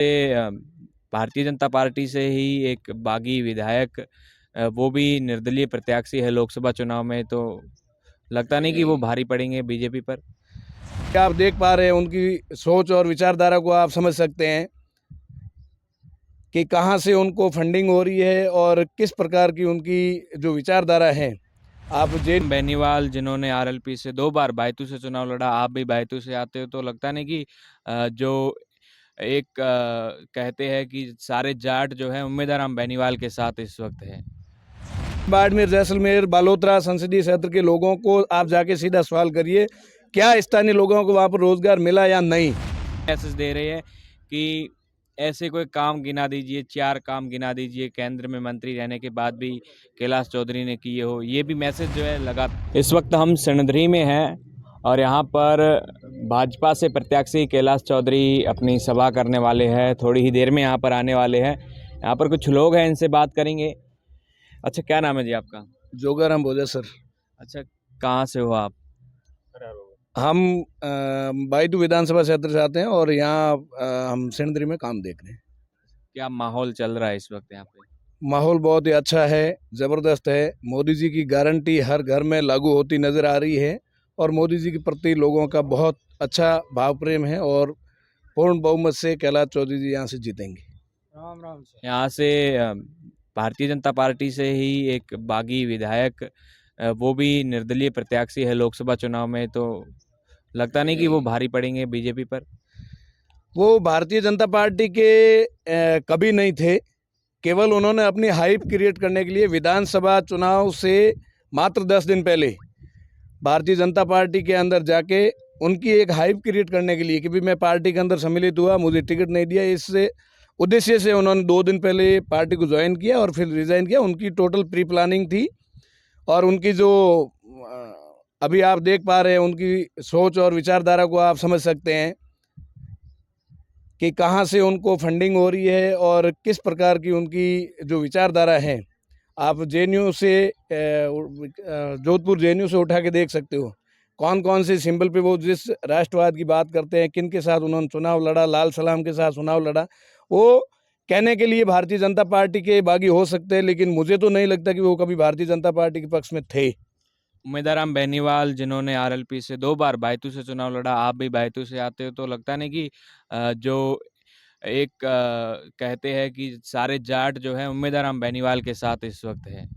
Bharatiya Janata party से ही एक बागी विधायक वो भी निर्दलीय प्रत्याशी है लोकसभा चुनाव में, तो लगता नहीं कि वो भारी पड़ेंगे बीजेपी पर। क्या आप देख पा रहे हैं उनकी सोच और विचारधारा को आप समझ सकते हैं कि कहां से उनको फंडिंग हो रही है और किस प्रकार की उनकी जो विचारधारा है। आप बेनीवाल जिन्होंने आरएलपी से 2 बार बैतूल से चुनाव लड़ा, आप भी बैतूल से आते हो, तो लगता नहीं कि जो एक कहते हैं कि सारे जाट जो है उम्मीदवार हम बेनीवाल के साथ इस वक्त है। बाड़मेर, जैसलमेर, बालोतरा संसदीय क्षेत्र के लोगों को आप जाके सीधा सवाल करिए, क्या स्थानीय लोगों को वहाँ पर रोजगार मिला या नहीं। मैसेज दे रहे हैं कि ऐसे कोई काम गिना दीजिए, 4 काम गिना दीजिए केंद्र में मंत्री रहने के बाद भी कैलाश चौधरी ने किए हो। ये भी मैसेज जो है लगा। इस वक्त हम सिणधरी में हैं और यहाँ पर भाजपा से प्रत्याशी कैलाश चौधरी अपनी सभा करने वाले हैं, थोड़ी ही देर में यहाँ पर आने वाले हैं। यहाँ पर कुछ लोग हैं, इनसे बात करेंगे। अच्छा, क्या नाम है जी आपका? जोगाराम भोजा सर। अच्छा, कहाँ से हो आप? हम बायतू विधानसभा क्षेत्र से आते हैं और यहाँ हम सिणधरी में काम देख रहे हैं। क्या माहौल चल रहा है इस वक्त यहाँ पे? माहौल बहुत ही अच्छा है, ज़बरदस्त है। मोदी जी की गारंटी हर घर में लागू होती नज़र आ रही है और मोदी जी के प्रति लोगों का बहुत अच्छा भाव प्रेम है और पूर्ण बहुमत से कैलाश चौधरी जी यहाँ से जीतेंगे। राम राम से यहाँ से भारतीय जनता पार्टी से ही एक बागी विधायक वो भी निर्दलीय प्रत्याशी है लोकसभा चुनाव में, तो लगता नहीं कि वो भारी पड़ेंगे बीजेपी पर। वो भारतीय जनता पार्टी के कभी नहीं थे, केवल उन्होंने अपनी हाइप क्रिएट करने के लिए विधानसभा चुनाव से मात्र 10 दिन पहले भारतीय जनता पार्टी के अंदर जाके उनकी एक हाइप क्रिएट करने के लिए कि भी मैं पार्टी के अंदर सम्मिलित हुआ, मुझे टिकट नहीं दिया, इससे उद्देश्य से उन्होंने 2 दिन पहले पार्टी को ज्वाइन किया और फिर रिज़ाइन किया। उनकी टोटल प्री प्लानिंग थी और उनकी जो अभी आप देख पा रहे हैं उनकी सोच और विचारधारा को आप समझ सकते हैं कि कहां से उनको फंडिंग हो रही है और किस प्रकार की उनकी जो विचारधारा है। आप जेएनयू से जोधपुर जेएनयू से उठा के देख सकते हो कौन कौन से सिंबल पे वो जिस राष्ट्रवाद की बात करते हैं, किन के साथ उन्होंने चुनाव लड़ा, लाल सलाम के साथ चुनाव लड़ा। वो कहने के लिए भारतीय जनता पार्टी के बागी हो सकते हैं, लेकिन मुझे तो नहीं लगता कि वो कभी भारतीय जनता पार्टी के पक्ष में थे। उम्मीदवार बेनीवाल जिन्होंने आरएलपी से 2 बार बैतूल से चुनाव लड़ा, आप भी बैतूल से आते हो, तो लगता नहीं कि जो एक कहते हैं कि सारे जाट जो है उम्मीदवार बेनीवाल के साथ इस वक्त है।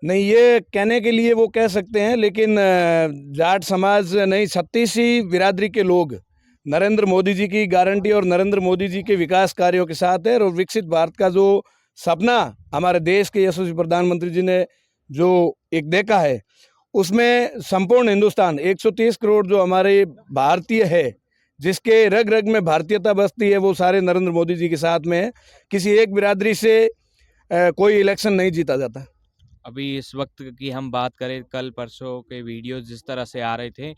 नहीं, ये कहने के लिए वो कह सकते हैं, लेकिन जाट समाज नहीं, 36 बिरादरी के लोग नरेंद्र मोदी जी की गारंटी और नरेंद्र मोदी जी के विकास कार्यों के साथ है। और विकसित भारत का जो सपना हमारे देश के यशस्वी प्रधानमंत्री जी ने जो एक देखा है, उसमें संपूर्ण हिंदुस्तान 130 करोड़ जो हमारे भारतीय है, जिसके रग रग में भारतीयता बसती है, वो सारे नरेंद्र मोदी जी के साथ में है। किसी एक बिरादरी से कोई इलेक्शन नहीं जीता जाता। अभी इस वक्त की हम बात करें, कल परसों के वीडियो जिस तरह से आ रहे थे,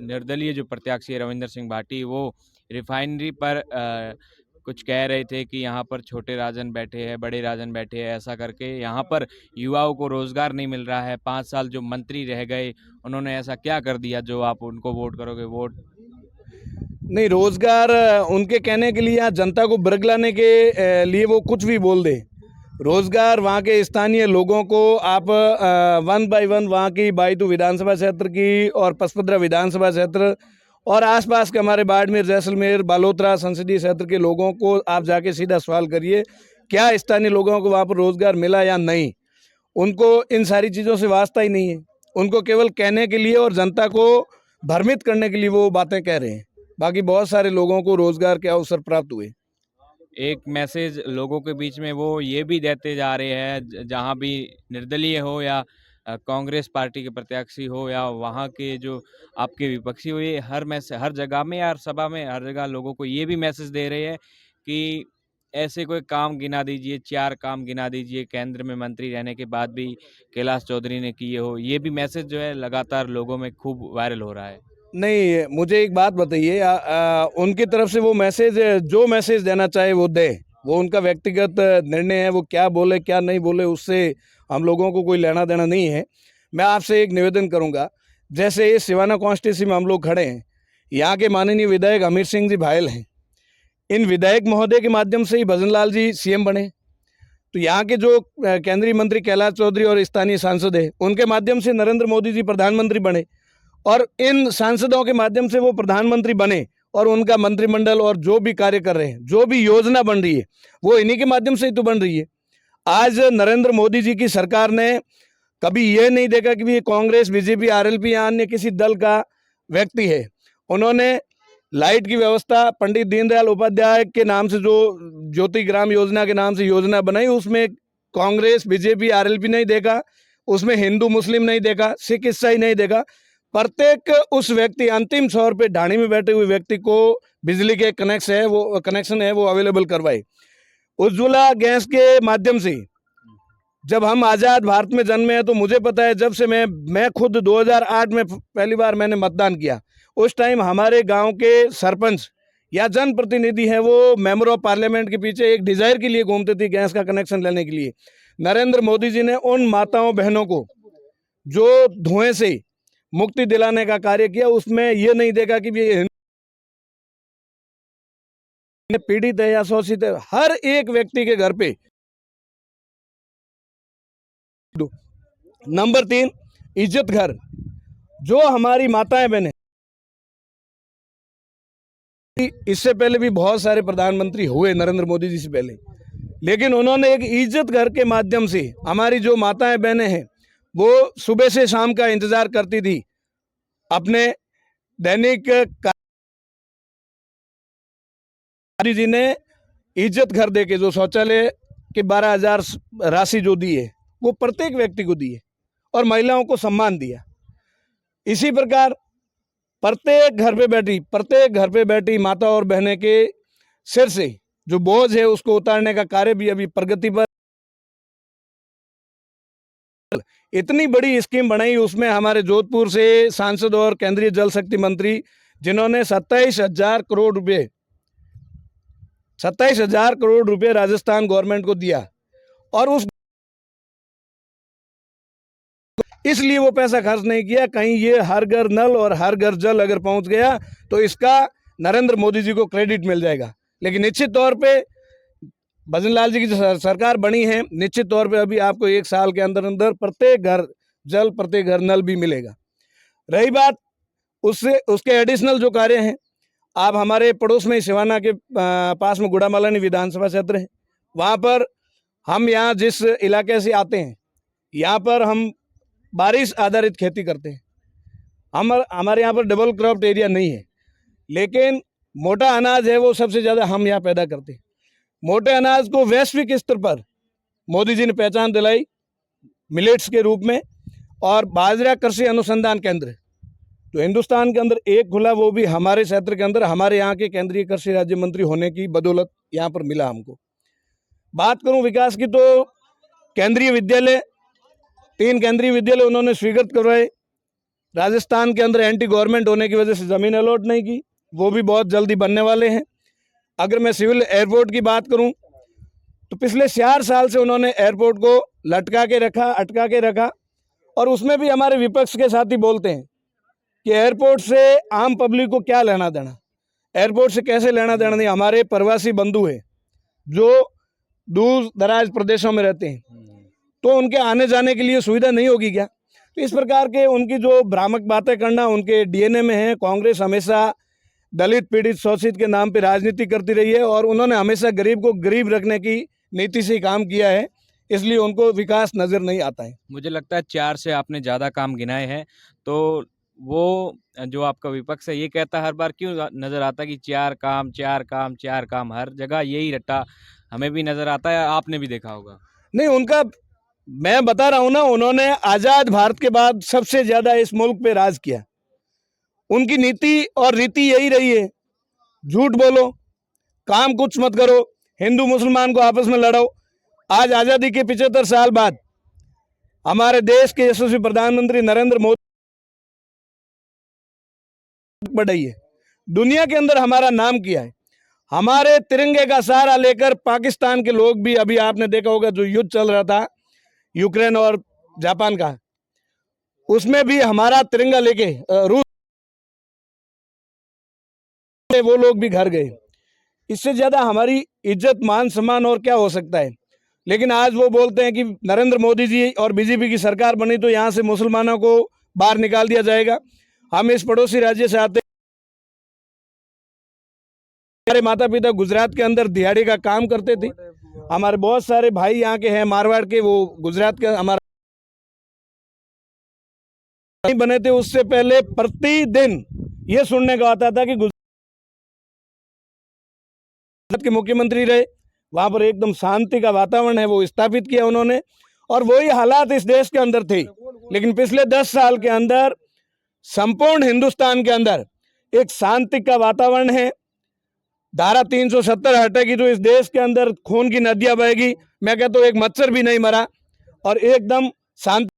निर्दलीय जो प्रत्याशी है रविंद्र सिंह भाटी, वो रिफाइनरी पर कुछ कह रहे थे कि यहाँ पर छोटे राजन बैठे हैं, बड़े राजन बैठे हैं, ऐसा करके यहाँ पर युवाओं को रोजगार नहीं मिल रहा है। 5 साल जो मंत्री रह गए, उन्होंने ऐसा क्या कर दिया जो आप उनको वोट करोगे? वोट नहीं, रोजगार उनके कहने के लिए यहाँ जनता को बरगलाने के लिए वो कुछ भी बोल दे। रोजगार वहाँ के स्थानीय लोगों को आप 1 बाय 1 वहाँ की बैतूल विधानसभा क्षेत्र की और पचपदरा विधानसभा क्षेत्र और आसपास के हमारे बाड़मेर, जैसलमेर, बालोतरा संसदीय क्षेत्र के लोगों को आप जाके सीधा सवाल करिए, क्या स्थानीय लोगों को वहाँ पर रोजगार मिला या नहीं। उनको इन सारी चीज़ों से वास्ता ही नहीं है। उनको केवल कहने के लिए और जनता को भ्रमित करने के लिए वो बातें कह रहे हैं। बाकी बहुत सारे लोगों को रोजगार के अवसर प्राप्त हुए। एक मैसेज लोगों के बीच में वो ये भी देते जा रहे हैं, जहाँ भी निर्दलीय हो या कांग्रेस पार्टी के प्रत्याशी हो या वहाँ के जो आपके विपक्षी हो, ये हर जगह में या हर सभा में हर जगह लोगों को ये भी मैसेज दे रहे हैं कि ऐसे कोई काम गिना दीजिए, 4 काम गिना दीजिए केंद्र में मंत्री रहने के बाद भी कैलाश चौधरी ने किए हो। ये भी मैसेज जो है लगातार लोगों में खूब वायरल हो रहा है। नहीं, मुझे एक बात बताइए, उनकी तरफ से वो मैसेज जो मैसेज देना चाहे वो दे, वो उनका व्यक्तिगत निर्णय है। वो क्या बोले क्या नहीं बोले उससे हम लोगों को कोई लेना देना नहीं है। मैं आपसे एक निवेदन करूंगा, जैसे ये सिवाना कॉन्स्टिट्यूंसी में हम लोग खड़े हैं, यहाँ के माननीय विधायक अमित सिंह जी भायल हैं। इन विधायक महोदय के माध्यम से ही भजनलाल जी सीएम बने। तो यहाँ के जो केंद्रीय मंत्री कैलाश चौधरी और स्थानीय सांसद है, उनके माध्यम से नरेंद्र मोदी जी प्रधानमंत्री बने, और इन सांसदों के माध्यम से वो प्रधानमंत्री बने, और उनका मंत्रिमंडल और जो भी कार्य कर रहे हैं, जो भी योजना बन रही है, वो इन्हीं के माध्यम से ही तो बन रही है। आज नरेंद्र मोदी जी की सरकार ने कभी ये नहीं देखा कि ये कांग्रेस, बीजेपी, आरएलपी या अन्य किसी दल का व्यक्ति है। उन्होंने लाइट की व्यवस्था पंडित दीनदयाल उपाध्याय के नाम से जो ज्योति ग्राम योजना के नाम से योजना बनाई, उसमें कांग्रेस, बीजेपी, आरएलपी नहीं देखा, उसमें हिंदू मुस्लिम नहीं देखा, सिख ईसाई नहीं देखा। प्रत्येक उस व्यक्ति, अंतिम छोर पे ढाणी में बैठे हुए व्यक्ति को बिजली के कनेक्शन है वो अवेलेबल करवाए। उज्ज्वला गैस के माध्यम से जब हम आज़ाद भारत में जन्मे हैं, तो मुझे पता है, जब से मैं खुद 2008 में पहली बार मैंने मतदान किया, उस टाइम हमारे गांव के सरपंच या जनप्रतिनिधि हैं, वो मेंबर ऑफ पार्लियामेंट के पीछे एक डिजायर के लिए घूमते थे, गैस का कनेक्शन लेने के लिए। नरेंद्र मोदी जी ने उन माताओं बहनों को जो धुएं से मुक्ति दिलाने का कार्य किया, उसमें ये नहीं देखा कि ये पीड़ित है या शोषित है। हर एक व्यक्ति के घर पे। नंबर 3, इज्जत घर। जो हमारी माताएं बहनें, इससे पहले भी बहुत सारे प्रधानमंत्री हुए नरेंद्र मोदी जी से पहले, लेकिन उन्होंने एक इज्जत घर के माध्यम से हमारी जो माताएं बहनें हैं, वो सुबह से शाम का इंतजार करती थी अपने दैनिक। मोदी जी ने इज्जत घर देके जो शौचालय के 12,000 राशि जो दी है, वो प्रत्येक व्यक्ति को दी है, और महिलाओं को सम्मान दिया। इसी प्रकार प्रत्येक घर पे बैठी माता और बहनें के सिर से जो बोझ है, उसको उतारने का कार्य भी अभी प्रगति पर। इतनी बड़ी स्कीम बनाई, उसमें हमारे जोधपुर से सांसद और केंद्रीय जल शक्ति मंत्री, जिन्होंने 27,000 करोड़ रुपए राजस्थान गवर्नमेंट को दिया, और इसलिए वो पैसा खर्च नहीं किया। कहीं ये हर घर नल और हर घर जल अगर पहुंच गया, तो इसका नरेंद्र मोदी जी को क्रेडिट मिल जाएगा। लेकिन निश्चित तौर पे भजनलाल जी की जो सरकार बनी है, निश्चित तौर पे अभी आपको 1 साल के अंदर अंदर प्रत्येक घर जल, प्रत्येक घर नल भी मिलेगा। रही बात उसके एडिशनल जो कार्य हैं, आप हमारे पड़ोस में सिवाना के पास में गुड़ामालानी विधानसभा क्षेत्र है, वहाँ पर हम यहाँ जिस इलाके से आते हैं, यहाँ पर हम बारिश आधारित खेती करते हैं। हमारे यहाँ पर डबल क्रॉप एरिया नहीं है, लेकिन मोटा अनाज है वो सबसे ज़्यादा हम यहाँ पैदा करते हैं। मोटे अनाज को वैश्विक स्तर पर मोदी जी ने पहचान दिलाई मिलेट्स के रूप में, और बाजरा कृषि अनुसंधान केंद्र जो हिंदुस्तान के अंदर एक खुला, वो भी हमारे क्षेत्र के अंदर हमारे यहाँ के केंद्रीय कृषि राज्य मंत्री होने की बदौलत यहाँ पर मिला हमको। बात करूँ विकास की, तो केंद्रीय विद्यालय 3 केंद्रीय विद्यालय उन्होंने स्वीकृत करवाए। राजस्थान के अंदर एंटी गवर्नमेंट होने की वजह से ज़मीन अलॉट नहीं की, वो भी बहुत जल्दी बनने वाले हैं। अगर मैं सिविल एयरपोर्ट की बात करूं, तो पिछले 4 साल से उन्होंने एयरपोर्ट को अटका के रखा, और उसमें भी हमारे विपक्ष के साथी बोलते हैं कि एयरपोर्ट से आम पब्लिक को क्या लेना देना, एयरपोर्ट से कैसे लेना देना नहीं। हमारे प्रवासी बंधु हैं जो दूर दराज प्रदेशों में रहते हैं, तो उनके आने जाने के लिए सुविधा नहीं होगी क्या? तो इस प्रकार के उनकी जो भ्रामक बातें करना उनके डीएनए में है। कांग्रेस हमेशा दलित, पीड़ित, शोषित के नाम पे राजनीति करती रही है, और उन्होंने हमेशा गरीब को गरीब रखने की नीति से काम किया है, इसलिए उनको विकास नज़र नहीं आता है। मुझे लगता है 4 से आपने ज़्यादा काम गिनाए हैं, तो वो जो आपका विपक्ष है, ये कहता हर बार क्यों नज़र आता है कि 4 काम, 4 काम, 4 काम, हर जगह यही रट्टा हमें भी नज़र आता है, आपने भी देखा होगा। नहीं, उनका मैं बता रहा हूँ ना, उन्होंने आज़ाद भारत के बाद सबसे ज़्यादा इस मुल्क पे राज किया। उनकी नीति और रीति यही रही है, झूठ बोलो, काम कुछ मत करो, हिंदू मुसलमान को आपस में लड़ाओ। आज आज़ादी के 75 साल बाद हमारे देश के यशस्वी प्रधानमंत्री नरेंद्र मोदी बढ़ाई है, दुनिया के अंदर हमारा नाम किया है। हमारे तिरंगे का सहारा लेकर पाकिस्तान के लोग भी, अभी आपने देखा होगा जो युद्ध चल रहा था यूक्रेन और जापान का, उसमें भी हमारा तिरंगा लेके रूस वो लोग भी घर गए। इससे ज़्यादा हमारी इज्जत मान सम्मान और क्या हो सकता है। लेकिन आज वो बोलते हैं कि नरेंद्र मोदी जी और बीजेपी की सरकार बनी तो यहाँ से मुसलमानों को बाहर निकाल दिया जाएगा। हम इस पड़ोसी राज्य से आते, हमारे माता पिता गुजरात के अंदर दिहाड़ी का काम करते थे, हमारे बहुत सारे भाई यहाँ के हैं मारवाड़ के, वो गुजरात के हमारा नहीं बने थे। उससे पहले प्रतिदिन ये सुनने को आता था कि गुजरात के मुख्यमंत्री रहे, वहां पर एकदम शांति का वातावरण है वो स्थापित किया उन्होंने, और वही हालात इस देश के अंदर थे। लेकिन पिछले 10 साल के अंदर संपूर्ण हिंदुस्तान के अंदर एक शांति का वातावरण है। धारा 370 हटेगी तो इस देश के अंदर खून की नदियां बहेगी। मैं कहता हूं एक मच्छर भी नहीं मरा और एकदम शांति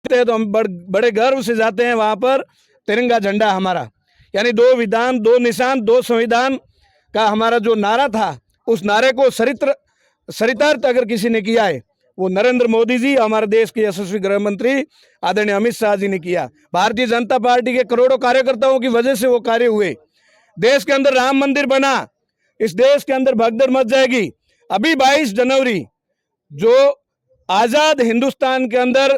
है। तो हम बड़े गर्व से जाते हैं वहां पर, तिरंगा झंडा हमारा, यानी 2 विधान 2 निशान 2 संविधान का हमारा जो नारा था, उस नारे को चरितार्थ अगर किसी ने किया है वो नरेंद्र मोदी जी, हमारे देश के यशस्वी गृह मंत्री आदरणीय अमित शाह जी ने किया। भारतीय जनता पार्टी के करोड़ों कार्यकर्ताओं की वजह से वो कार्य हुए। देश के अंदर राम मंदिर बना, इस देश के अंदर भगदड़ मच जाएगी। अभी 22 जनवरी जो आजाद हिंदुस्तान के अंदर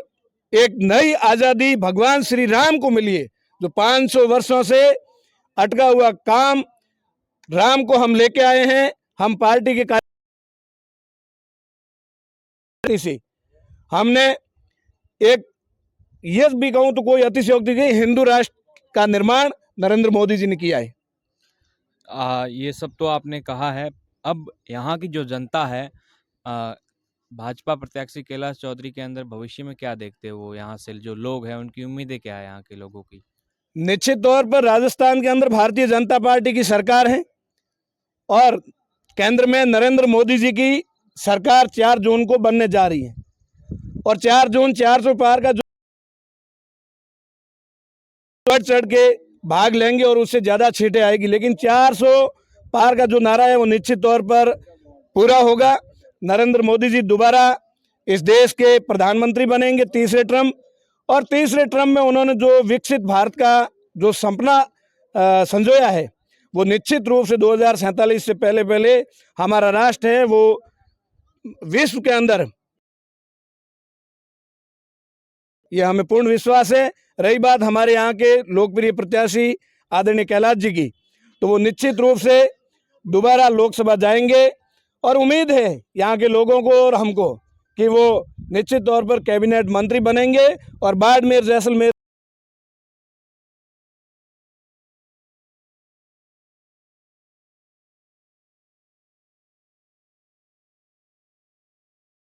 एक नई आजादी भगवान श्री राम को मिली है, जो 500 वर्षों से अटका हुआ काम राम को हम लेके आए हैं। हम पार्टी के से हमने एक ये भी कहूं तो कोई अतिशयोक्ति नहीं, हिंदू राष्ट्र का निर्माण नरेंद्र मोदी जी ने किया है। ये सब तो आपने कहा है। अब यहाँ की जो जनता है, भाजपा प्रत्याशी कैलाश चौधरी के अंदर भविष्य में क्या देखते हो? वो यहाँ से जो लोग हैं उनकी उम्मीदें क्या है यहाँ के लोगों की? निश्चित तौर पर राजस्थान के अंदर भारतीय जनता पार्टी की सरकार है और केंद्र में नरेंद्र मोदी जी की सरकार 4 जून को बनने जा रही है, और 4 जून 400 पार का जो बढ़ चढ़ के भाग लेंगे और उससे ज्यादा सीटें आएगी, लेकिन 400 पार का जो नारा है वो निश्चित तौर पर पूरा होगा। नरेंद्र मोदी जी दोबारा इस देश के प्रधानमंत्री बनेंगे तीसरे टर्म, और तीसरे टर्म में उन्होंने जो विकसित भारत का जो सपना संजोया है वो निश्चित रूप से 2047 से पहले हमारा राष्ट्र है वो विश्व के अंदर, ये हमें पूर्ण विश्वास है। रही बात हमारे यहाँ के लोकप्रिय प्रत्याशी आदरणीय कैलाश जी की, तो वो निश्चित रूप से दोबारा लोकसभा जाएंगे, और उम्मीद है यहाँ के लोगों को और हमको कि वो निश्चित तौर पर कैबिनेट मंत्री बनेंगे और बाड़मेर जैसलमेर